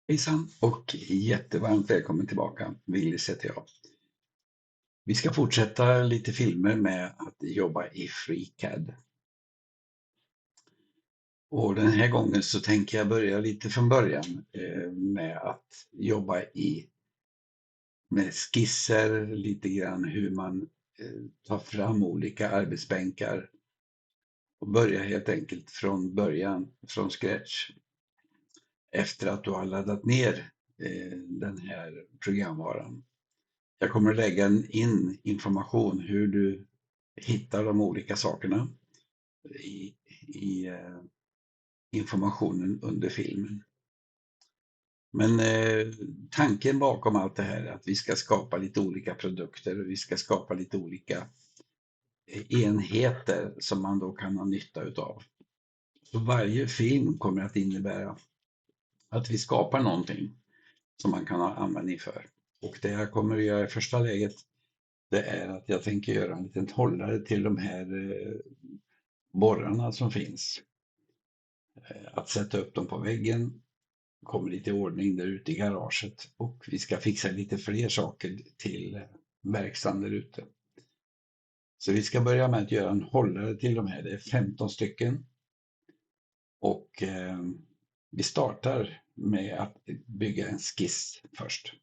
Hejsan och jättevarmt välkommen tillbaka. Willis heter jag. Vi ska fortsätta lite filmer med att jobba i FreeCAD. Och den här gången så tänker jag börja lite från början med att jobba med skisser, lite grann hur man tar fram olika arbetsbänkar och börja helt enkelt från början, från scratch. Efter att du har laddat ner den här programvaran. Jag kommer att lägga in information hur du hittar de olika sakerna i informationen under filmen. Men tanken bakom allt det här är att vi ska skapa lite olika produkter och vi ska skapa lite olika enheter som man då kan ha nytta utav. Så varje film kommer att innebära att vi skapar någonting som man kan ha användning för. Och det jag kommer att göra i första läget, det är att jag tänker göra en liten hållare till de här borrarna som finns. Att sätta upp dem på väggen, kommer lite i ordning där ute i garaget och vi ska fixa lite fler saker till verkstaden där ute. Så vi ska börja med att göra en hållare till de här, det är 15 stycken. Och vi startar med att bygga en skiss först.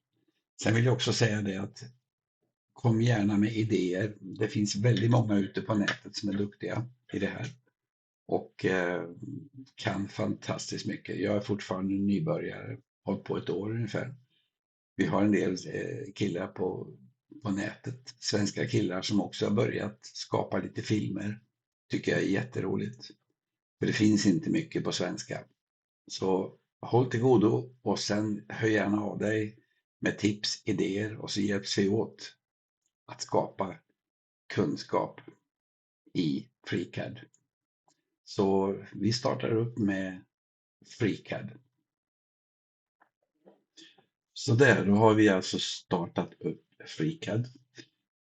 Sen vill jag också säga det att kom gärna med idéer. Det finns väldigt många ute på nätet som är duktiga i det här och kan fantastiskt mycket. Jag är fortfarande nybörjare, hållit på ett år ungefär. Vi har en del killar på nätet, svenska killar som också har börjat skapa lite filmer. Tycker jag är jätteroligt. För det finns inte mycket på svenska. Så håll till godo och sen hör gärna av dig med tips, idéer och så hjälps vi åt att skapa kunskap i FreeCAD. Så vi startar upp med FreeCAD. Så där, då har vi alltså startat upp FreeCAD.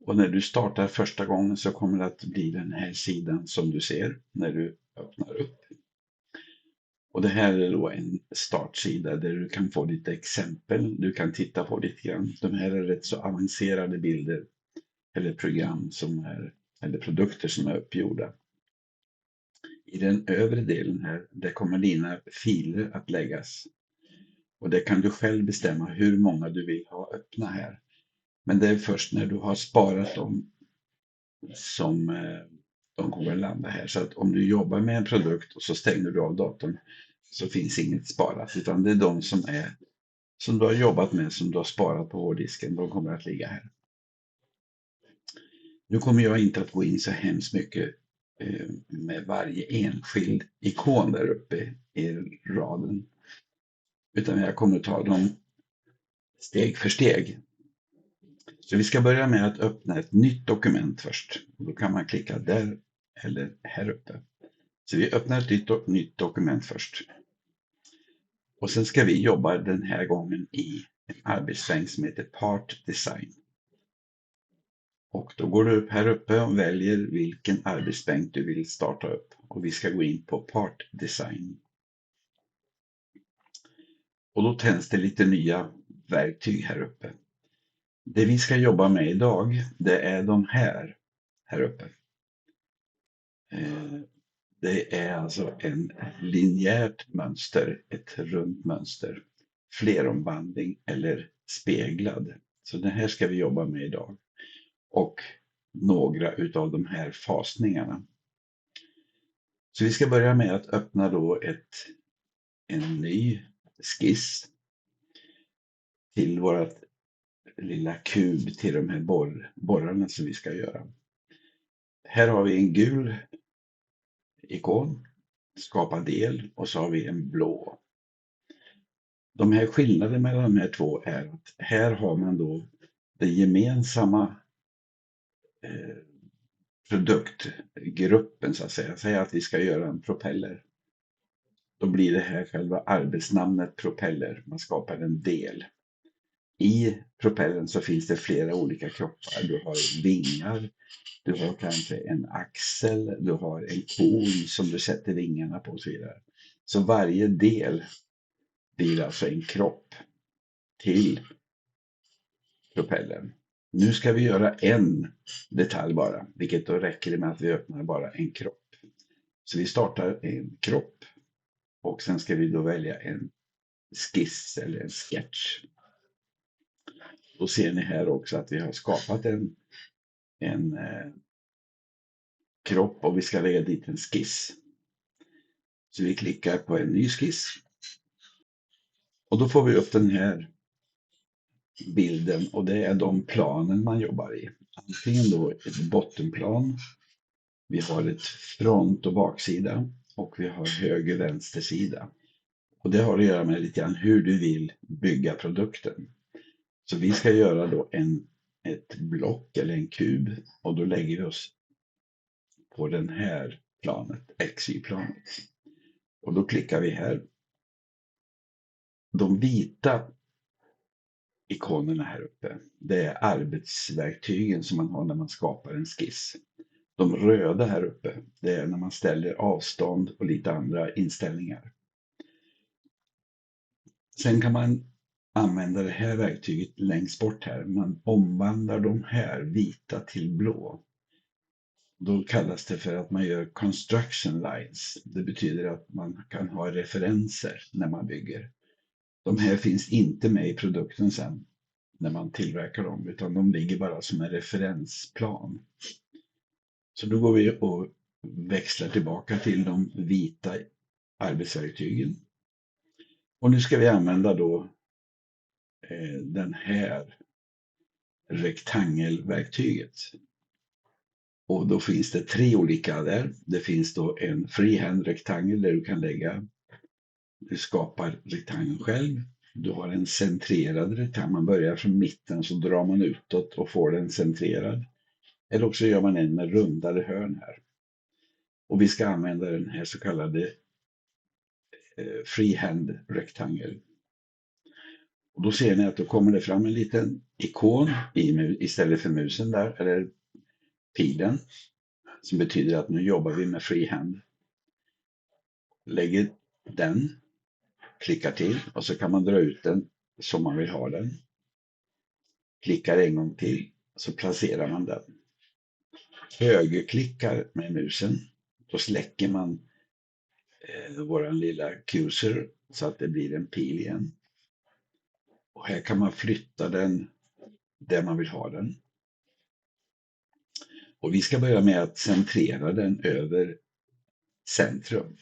Och när du startar första gången så kommer det att bli den här sidan som du ser när du öppnar upp. Och det här är då en startsida där du kan få lite exempel. Du kan titta på lite grann. De här är rätt så avancerade bilder eller program som är, eller produkter som är uppgjorda. I den övre delen här, där kommer dina filer att läggas. Och det kan du själv bestämma hur många du vill ha öppna här. Men det är först när du har sparat dem som de kommer att landa här. Så att om du jobbar med en produkt och så stänger du av datorn så finns inget sparat. Utan det är de som du har jobbat med, som du har sparat på hårddisken, de kommer att ligga här. Nu kommer jag inte att gå in så hemskt mycket med varje enskild ikon där uppe i raden. Utan jag kommer att ta dem steg för steg. Så vi ska börja med att öppna ett nytt dokument först. Då kan man klicka där eller här uppe. Så vi öppnar ett nytt dokument först. Och sen ska vi jobba den här gången i en arbetsbänk som heter Part Design. Och då går du upp här uppe och väljer vilken arbetsbänk du vill starta upp. Och vi ska gå in på Part Design. Och då tänds det lite nya verktyg här uppe. Det vi ska jobba med idag, det är de här uppe. Det är alltså en linjärt mönster, ett runt mönster, fleromvandling eller speglad. Så det här ska vi jobba med idag. Och några utav de här fasningarna. Så vi ska börja med att öppna då en ny skiss till vårt lilla kub till de här borrarna som vi ska göra. Här har vi en gul ikon, skapa del, och så har vi en blå. De här skillnaden mellan de här två är att här har man då den gemensamma produktgruppen så att säga. Säg att vi ska göra en propeller. Då blir det här själva arbetsnamnet propeller. Man skapar en del. I propellern så finns det flera olika kroppar. Du har vingar, du har kanske en axel, du har en kon som du sätter vingarna på och så vidare. Så varje del blir alltså en kropp till propellern. Nu ska vi göra en detalj bara, vilket då räcker det med att vi öppnar bara en kropp. Så vi startar en kropp och sen ska vi då välja en skiss eller en sketch. Då ser ni här också att vi har skapat en kropp och vi ska lägga dit en skiss. Så vi klickar på en ny skiss. Och då får vi upp den här bilden och det är de planen man jobbar i. Antingen då ett bottenplan, vi har ett front- och baksida och vi har höger- och vänstersida. Och det har att göra med lite grann hur du vill bygga produkten. Så vi ska göra då ett block eller en kub och då lägger vi oss på den här planet, XY-planet. Och då klickar vi här. De vita ikonerna här uppe, det är arbetsverktygen som man har när man skapar en skiss. De röda här uppe, det är när man ställer avstånd och lite andra inställningar. Sen kan man använda det här verktyget längst bort här. Man omvandlar de här vita till blå. Då kallas det för att man gör construction lines. Det betyder att man kan ha referenser när man bygger. De här finns inte med i produkten sen när man tillverkar dem, utan de ligger bara som en referensplan. Så då går vi och växlar tillbaka till de vita arbetsverktygen. Och nu ska vi använda då den här rektangelverktyget. Och då finns det 3 olika där. Det finns då en freehand rektangel där du kan lägga, du skapar rektangeln själv. Du har en centrerad rektangel, man börjar från mitten så drar man utåt och får den centrerad. Eller också gör man en med rundade hörn här. Och vi ska använda den här så kallade freehand rektangel. Och då ser ni att då kommer det fram en liten ikon istället för musen där, eller pilen, som betyder att nu jobbar vi med freehand. Lägger den, klickar till och så kan man dra ut den som man vill ha den. Klickar en gång till så placerar man den. Högerklickar med musen, då släcker man våran lilla cursor så att det blir en pil igen. Och här kan man flytta den där man vill ha den. Och vi ska börja med att centrera den över centrum.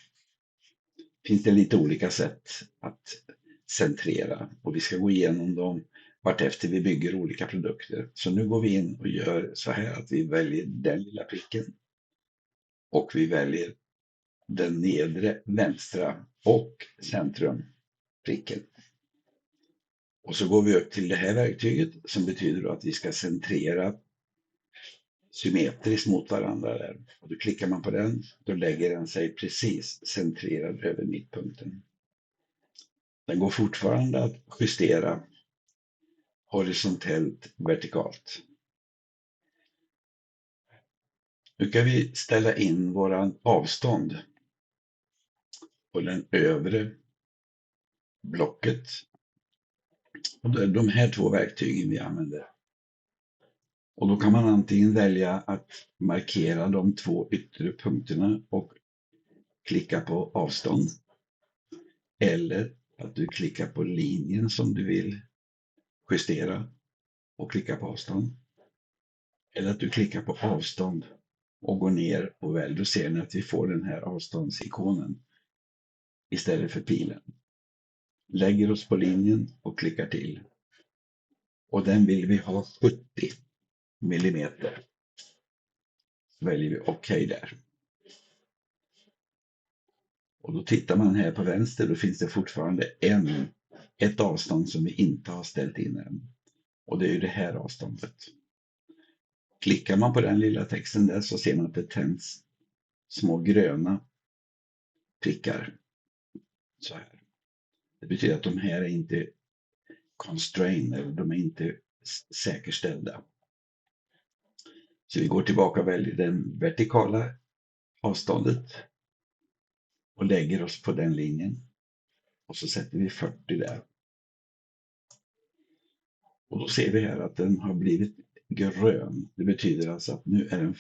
Finns det lite olika sätt att centrera och vi ska gå igenom dem vartefter vi bygger olika produkter. Så nu går vi in och gör så här att vi väljer den lilla pricken och vi väljer den nedre vänstra och centrumpricken. Och så går vi upp till det här verktyget som betyder att vi ska centrera symmetriskt mot varandra där. Och då klickar man på den, då lägger den sig precis centrerad över mittpunkten. Den går fortfarande att justera horisontellt, vertikalt. Nu kan vi ställa in våran avstånd på den övre blocket. Och det är de här 2 verktygen vi använder. Och då kan man antingen välja att markera de 2 yttre punkterna och klicka på avstånd. Eller att du klickar på linjen som du vill justera och klicka på avstånd. Eller att du klickar på avstånd och går ner och väljer. Då ser ni att vi får den här avståndsikonen istället för pilen. Lägger oss på linjen och klickar till. Och den vill vi ha 70 millimeter. Väljer vi OK där. Och då tittar man här på vänster, då finns det fortfarande ett avstånd som vi inte har ställt in än. Och det är ju det här avståndet. Klickar man på den lilla texten där så ser man att det tänds små gröna prickar. Så här. Det betyder att de här är inte constrained, de är inte säkerställda. Så vi går tillbaka och väljer det vertikala avståndet och lägger oss på den linjen. och så sätter vi 40 där. Och då ser vi här att den har blivit grön. Det betyder alltså att nu är den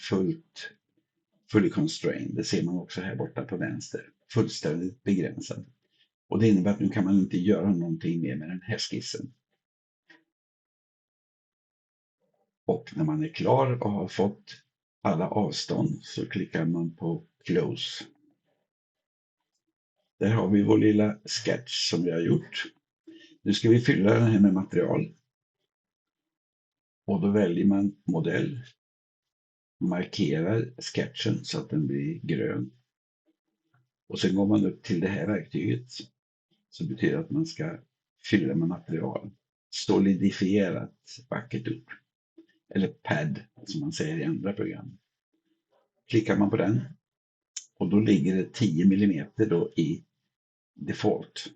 fully constrained. Det ser man också här borta på vänster. Fullständigt begränsad. Och det innebär att nu kan man inte göra någonting mer med den här skissen. Och när man är klar och har fått alla avstånd så klickar man på Close. Där har vi vår lilla sketch som vi har gjort. Nu ska vi fylla den här med material. Och då väljer man modell. Markerar sketchen så att den blir grön. Och sen går man upp till det här verktyget. Så betyder att man ska fylla med material. Solidifierat vackert ord. Eller pad som man säger i andra program. Klickar man på den. Och då ligger det 10 mm då i default.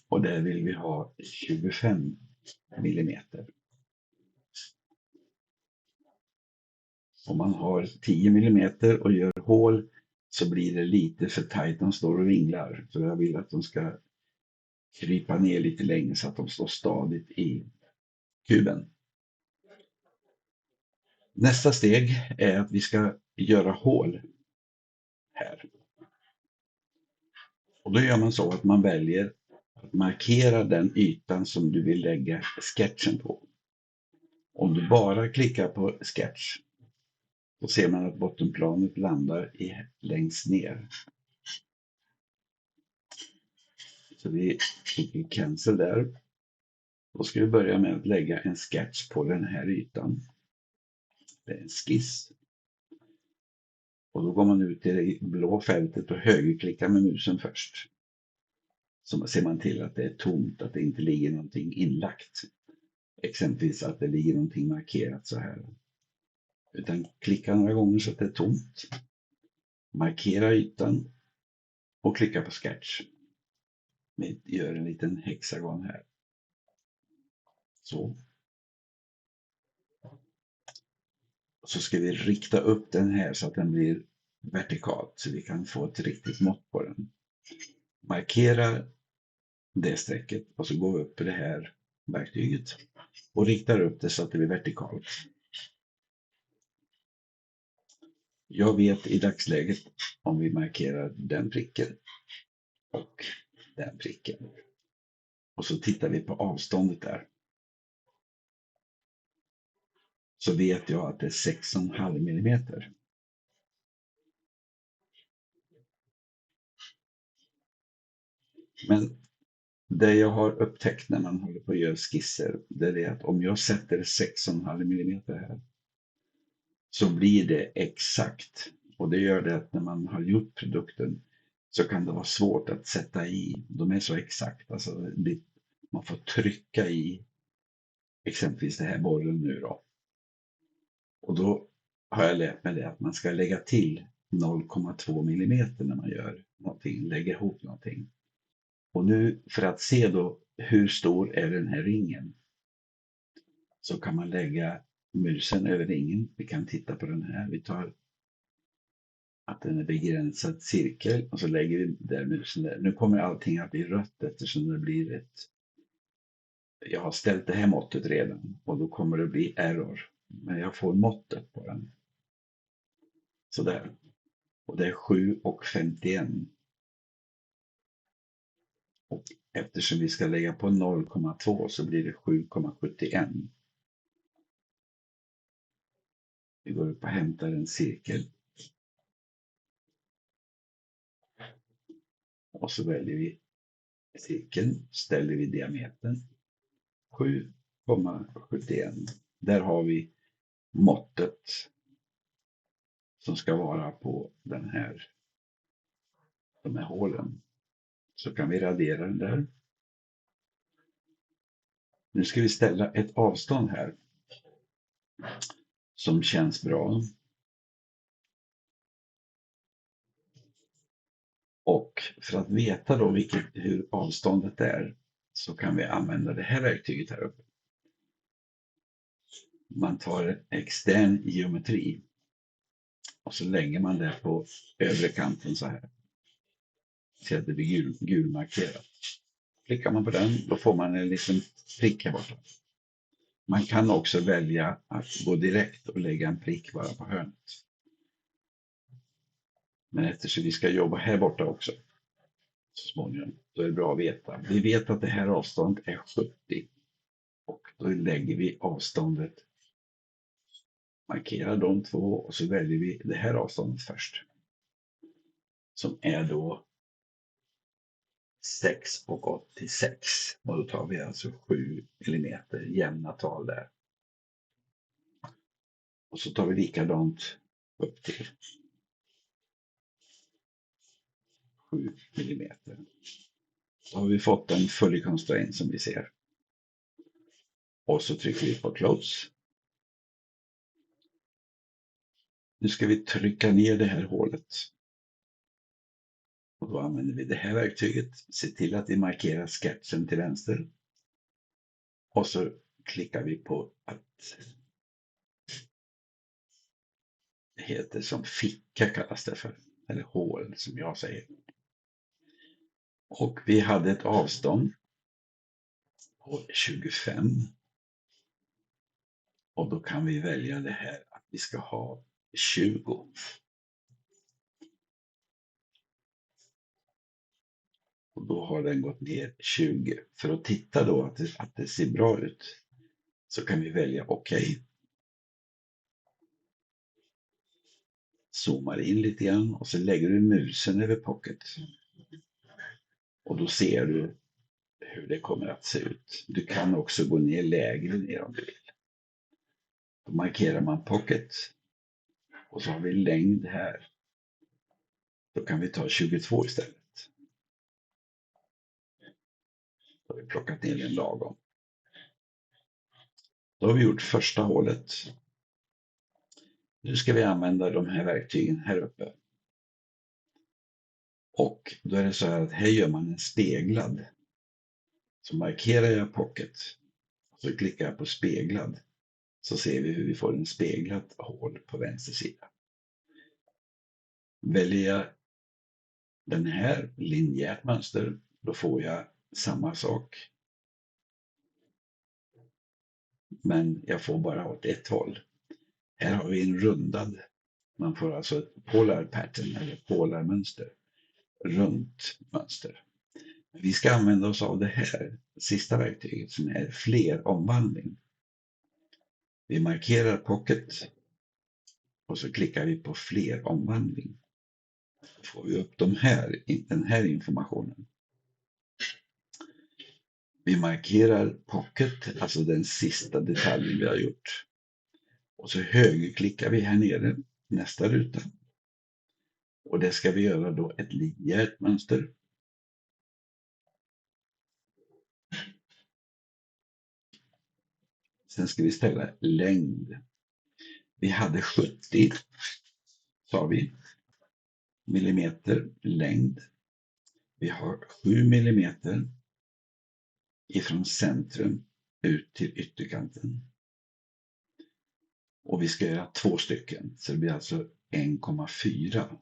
Och där vill vi ha 25 mm. Om man har 10 mm och gör hål så blir det lite för tajt. De står och vinglar. Så jag vill att de ska krypa ner lite längre så att de står stadigt i kuben. Nästa steg är att vi ska göra hål här. Och då gör man så att man väljer att markera den ytan som du vill lägga sketchen på. Om du bara klickar på sketch då ser man att bottenplanet landar längst ner. Så vi klickar cancel där. Då ska vi börja med att lägga en sketch på den här ytan. Det är en skiss. Och då går man ut i det blå fältet och högerklickar med musen först. Så ser man till att det är tomt, att det inte ligger någonting inlagt. Exempelvis att det ligger någonting markerat så här. Utan klicka några gånger så att det är tomt. Markera ytan och klicka på sketch. Vi gör en liten hexagon här. Så. Så ska vi rikta upp den här så att den blir vertikalt så vi kan få ett riktigt mått på den. Markera det strecket och så går vi upp i det här verktyget och riktar upp det så att det blir vertikalt. Jag vet i dagsläget om vi markerar den pricken och den pricken. Och så tittar vi på avståndet där. Så vet jag att det är 6,5 mm. Men det jag har upptäckt när man håller på att göra skisser, det är att om jag sätter 6,5 mm här så blir det exakt. Och det gör det att när man har gjort produkten så kan det vara svårt att sätta i. De är så exakt. Alltså man får trycka i exempelvis det här borren nu då. Och då har jag lärt mig det att man ska lägga till 0,2 mm när man gör någonting, lägger ihop någonting. Och nu för att se då hur stor är den här ringen så kan man lägga musen över ringen. Vi kan titta på den här. Vi tar att den är begränsad cirkel och så lägger vi där musen där. Nu kommer allting att bli rött eftersom det blir jag har ställt det här måttet redan och då kommer det bli error. Men jag får måttet på den. Sådär. Och det är 7,51. Och eftersom vi ska lägga på 0,2 så blir det 7,71. Vi går upp och hämtar en cirkel. Och så väljer vi cirkeln, ställer vi diametern 7,71. Där har vi måttet som ska vara på de här hålen. Så kan vi radera den där. Nu ska vi ställa ett avstånd här som känns bra. Och för att veta då hur avståndet är så kan vi använda det här verktyget här uppe. Man tar extern geometri och så lägger man det på övre kanten så här. ser att det blir gulmarkerat. Klickar man på den, då får man en liten prick här borta. Man kan också välja att gå direkt och lägga en prick bara på hörnet. Men eftersom vi ska jobba här borta också så småningom, då är det bra att veta. Vi vet att det här avståndet är 70 och då lägger vi avståndet, markerar de två och så väljer vi det här avståndet först. Som är då 6 och 86 och då tar vi alltså 7 millimeter jämna tal där. Och så tar vi likadant upp till 7 millimeter. Då har vi fått en fully constraint som vi ser. Och så trycker vi på close. Nu ska vi trycka ner det här hålet. Och då använder vi det här verktyget. Se till att vi markerar sketchen till vänster. Och så klickar vi på att det heter som ficka kallas det för. Eller hål som jag säger. Och vi hade ett avstånd på 25. Och då kan vi välja det här att vi ska ha 20. Och då har den gått ner 20. För att titta då att det ser bra ut så kan vi välja OK. Zoomar in lite grann och så lägger du musen över pocket. Och då ser du hur det kommer att se ut. Du kan också gå ner lägre ner om du vill. Då markerar man pocket och så har vi längd här. Då kan vi ta 22 istället. Då har vi plockat ner den lagom. Då har vi gjort första hålet. Nu ska vi använda de här verktygen här uppe. Och då är det så här att här gör man en speglad. Så markerar jag pocket och så klickar jag på speglad. Så ser vi hur vi får en speglat hål på vänster sida. Väljer jag den här linjärt mönster, då får jag samma sak. Men jag får bara åt ett håll. Här har vi en rundad. Man får alltså ett polar pattern eller polar mönster. Runt mönster. Vi ska använda oss av det här sista verktyget som är fler omvandling. Vi markerar pocket och så klickar vi på fler omvandling. Då får vi upp den här informationen. Vi markerar pocket, alltså den sista detaljen vi har gjort. Och så högerklickar vi här nere, nästa ruta. Och det ska vi göra då ett linjärt mönster. Sen ska vi ställa längd. Vi hade 70, sa vi, millimeter längd. Vi har 7 millimeter ifrån centrum ut till ytterkanten. Och vi ska göra 2 stycken, så det blir alltså 1,4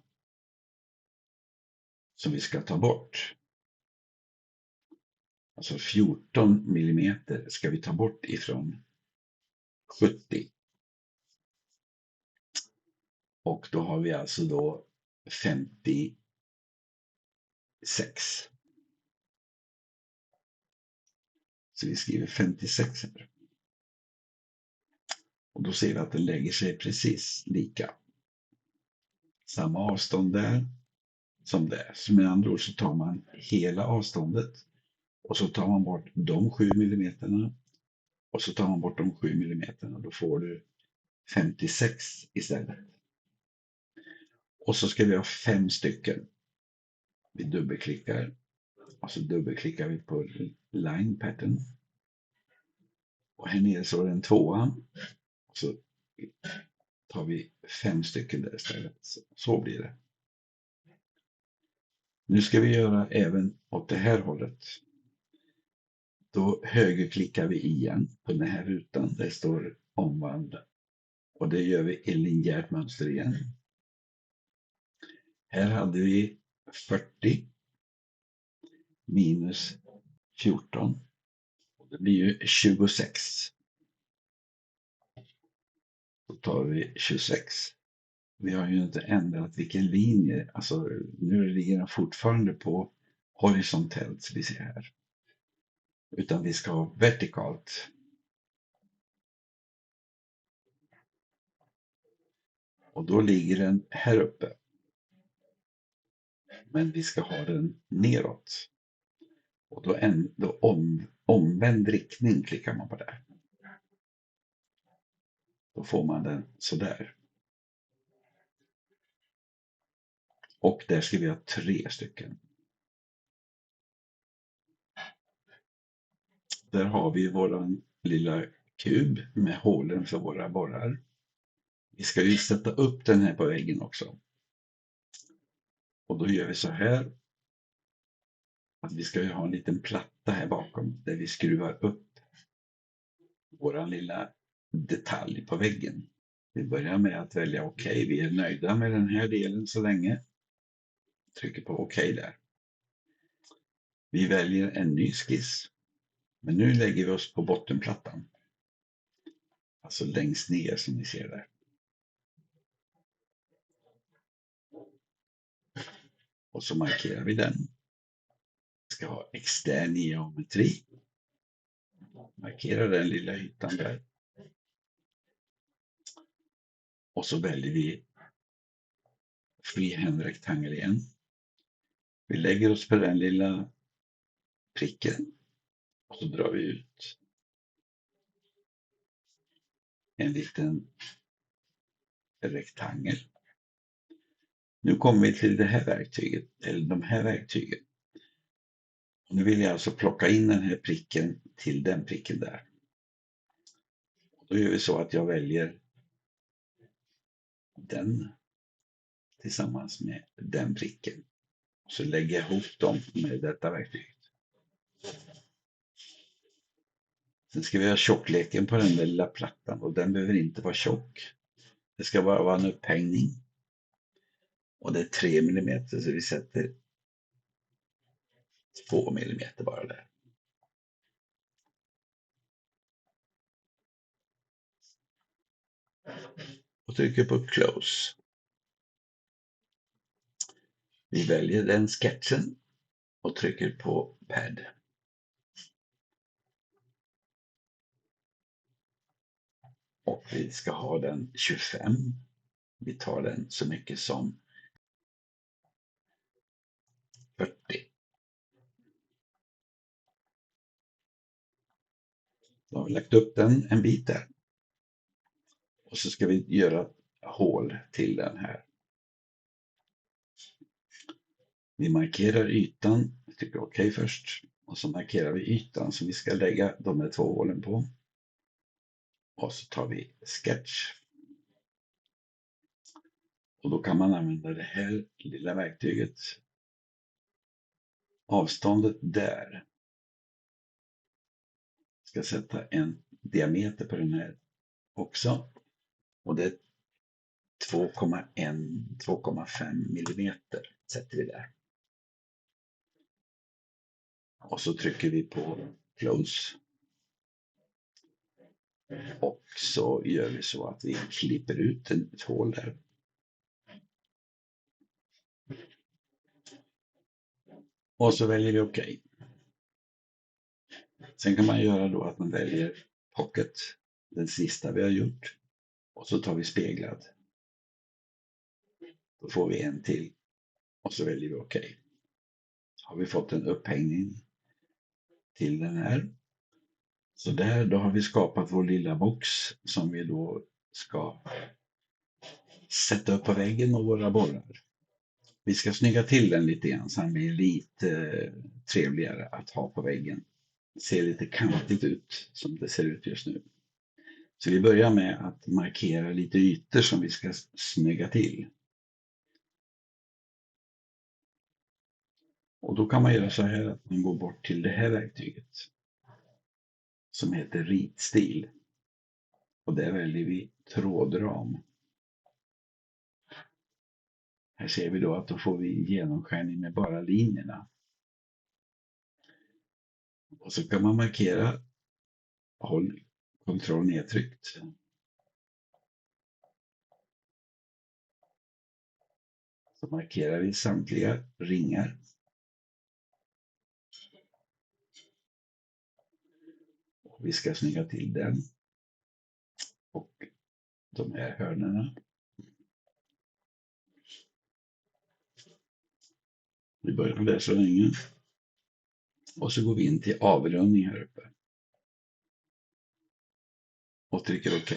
som vi ska ta bort. Alltså 14 millimeter ska vi ta bort ifrån 70. Och då har vi alltså då 56. Så vi skriver 56 här. Och då ser vi att den lägger sig precis lika. Samma avstånd där som där. Så med andra ord så tar man hela avståndet och så tar man bort de 7 millimeterna och så tar man bort de 7 millimeterna. Då får du 56 istället. Och så ska vi ha 5 stycken. Vi dubbelklickar och så dubbelklickar vi på line pattern. Och här nere så är det en 2. Och så tar vi 5 stycken där istället. Så blir det. Nu ska vi göra även åt det här hållet. Då högerklickar vi igen på den här rutan. Där står omvandla. Och det gör vi i linjärt mönster igen. Här hade vi 40 minus 14. Det blir ju 26. Då tar vi 26. Vi har ju inte ändrat vilken linje. Alltså nu ligger den fortfarande på horisontellt, som vi ser här. Utan vi ska ha vertikalt. Och då ligger den här uppe. Men vi ska ha den neråt. Och då omvänd riktning klickar man på det. Då får man den sådär. Och där ska vi ha 3 stycken. Där har vi våran lilla kub med hålen för våra borrar. Vi ska ju sätta upp den här på väggen också. Och då gör vi så här. Att vi ska ju ha en liten platta här bakom där vi skruvar upp våran lilla detalj på väggen. Vi börjar med att välja OK. Vi är nöjda med den här delen så länge. Trycker på OK där. Vi väljer en ny skiss. Men nu lägger vi oss på bottenplattan. Alltså längst ner som ni ser där. Och så markerar vi den. Vi ska ha extern geometri. Markera den lilla ytan där. Och så väljer vi freehand rektangel igen. Vi lägger oss på den lilla pricken. Och så drar vi ut en liten rektangel. Nu kommer vi till det här verktyget, eller de här verktygen. Och nu vill jag alltså plocka in den här pricken till den pricken där. Och då gör vi så att jag väljer den tillsammans med den pricken. Och så lägger jag ihop dem med detta verktyget. Sen ska vi ha tjockleken på den där lilla plattan och den behöver inte vara tjock. Det ska bara vara en upphängning. Och det är 3 mm så vi sätter 2 mm bara där. Och trycker på close. Vi väljer den sketchen och trycker på pad. Och vi ska ha den 25. Vi tar den så mycket som 40. Då har vi lagt upp den en bit där. Och så ska vi göra hål till den här. Vi markerar ytan, vi trycker OK först. Och så markerar vi ytan som vi ska lägga de här 2 hålen på. Och så tar vi sketch. Och då kan man använda det här lilla verktyget. Avståndet där. Ska sätta en diameter på den här också. Och det är 2,5 millimeter sätter vi där. Och så trycker vi på close. Och så gör vi så att vi klipper ut ett hål där. Och så väljer vi OK. Sen kan man göra då att man väljer pocket, den sista vi har gjort. Och så tar vi speglad. Då får vi en till. Och så väljer vi OK. Har vi fått en upphängning till den här. Så där, då har vi skapat vår lilla box som vi då ska sätta upp på väggen och våra borrar. Vi ska snygga till den lite grann så den blir lite trevligare att ha på väggen. Det ser lite kantigt ut som det ser ut just nu. Så vi börjar med att markera lite ytor som vi ska snygga till. Och då kan man göra så här att man går bort till det här verktyget. Som heter ritstil. Och där väljer vi trådram. Här ser vi då att då får vi genomskärning med bara linjerna. Och så kan man markera, håll kontroll nedtryckt. Så markerar vi samtliga ringar. Och vi ska snygga till den. Och de här hörnorna. Vi börjar där så länge. Och så går vi in till avrundning här uppe. Och trycker OK.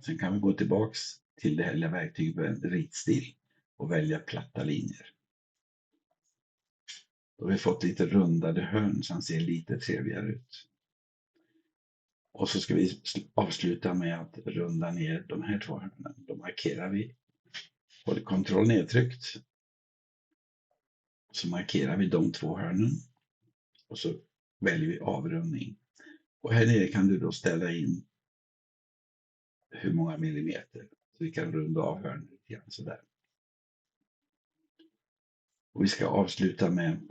Sen kan vi gå tillbaks till det här lilla verktyget ritstil och välja platta linjer. Då har vi fått lite rundade hörn som ser lite trevligare ut. Och så ska vi avsluta med att runda ner de här två hörnen. Då markerar vi. Håller kontroll nedtryckt. Så markerar vi de två hörnen. Och så väljer vi avrundning. Och här nere kan du då ställa in hur många millimeter. Så vi kan runda av hörnen lite grann sådär. Och vi ska avsluta med,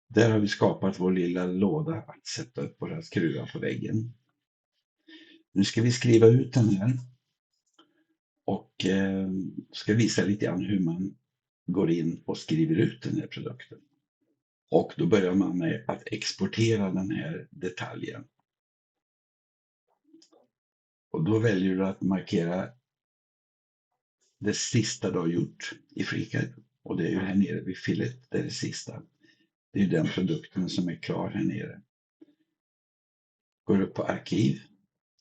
där har vi skapat vår lilla låda att sätta upp våra skruvar på väggen. Nu ska vi skriva ut den här. Och ska visa lite grann hur man går in och skriver ut den här produkten. Och då börjar man med att exportera den här detaljen. Och då väljer du att markera det sista du har gjort i FreeCAD. Och det är ju här nere vid fillet, det är det sista. Det är ju den produkten som är klar här nere. Går upp på arkiv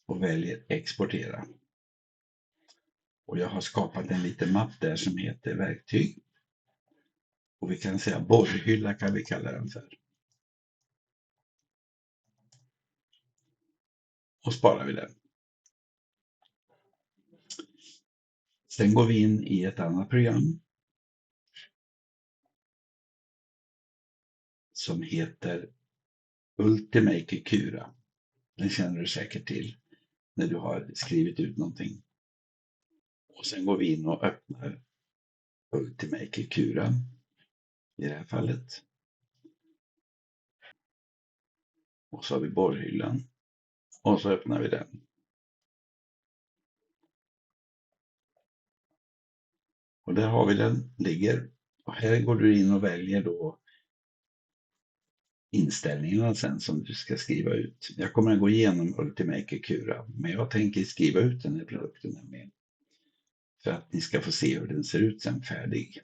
och väljer exportera. Och jag har skapat en liten mapp där som heter verktyg. Och vi kan säga borrhylla kan vi kalla den för. Och sparar vi den. Sen går vi in i ett annat program som heter Ultimaker Cura. Den känner du säkert till när du har skrivit ut någonting. Och sen går vi in och öppnar Ultimaker Cura i det här fallet. Och så har vi borrhyllan. Och så öppnar vi den. Och där har vi den, ligger. Och här går du in och väljer då inställningarna sen som du ska skriva ut. Jag kommer att gå igenom Ultimaker Cura, men jag tänker skriva ut den här produkten med. För att ni ska få se hur den ser ut sen färdig.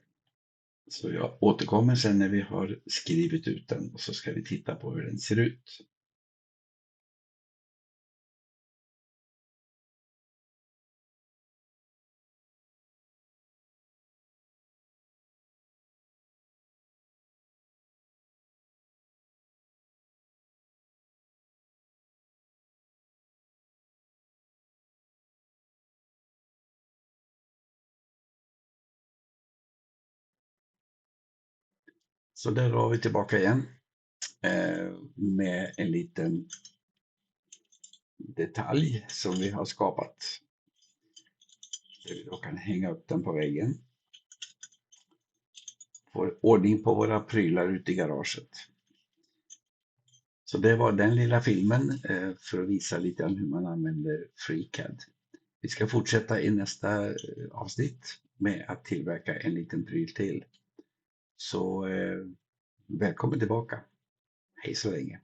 Så jag återkommer sen när vi har skrivit ut den och så ska vi titta på hur den ser ut. Så där har vi tillbaka igen med en liten detalj som vi har skapat. Där vi då kan hänga upp den på väggen. Får ordning på våra prylar ute i garaget. Så det var den lilla filmen för att visa lite om hur man använder FreeCAD. Vi ska fortsätta i nästa avsnitt med att tillverka en liten pryl till. Så välkommen tillbaka. Hej så länge.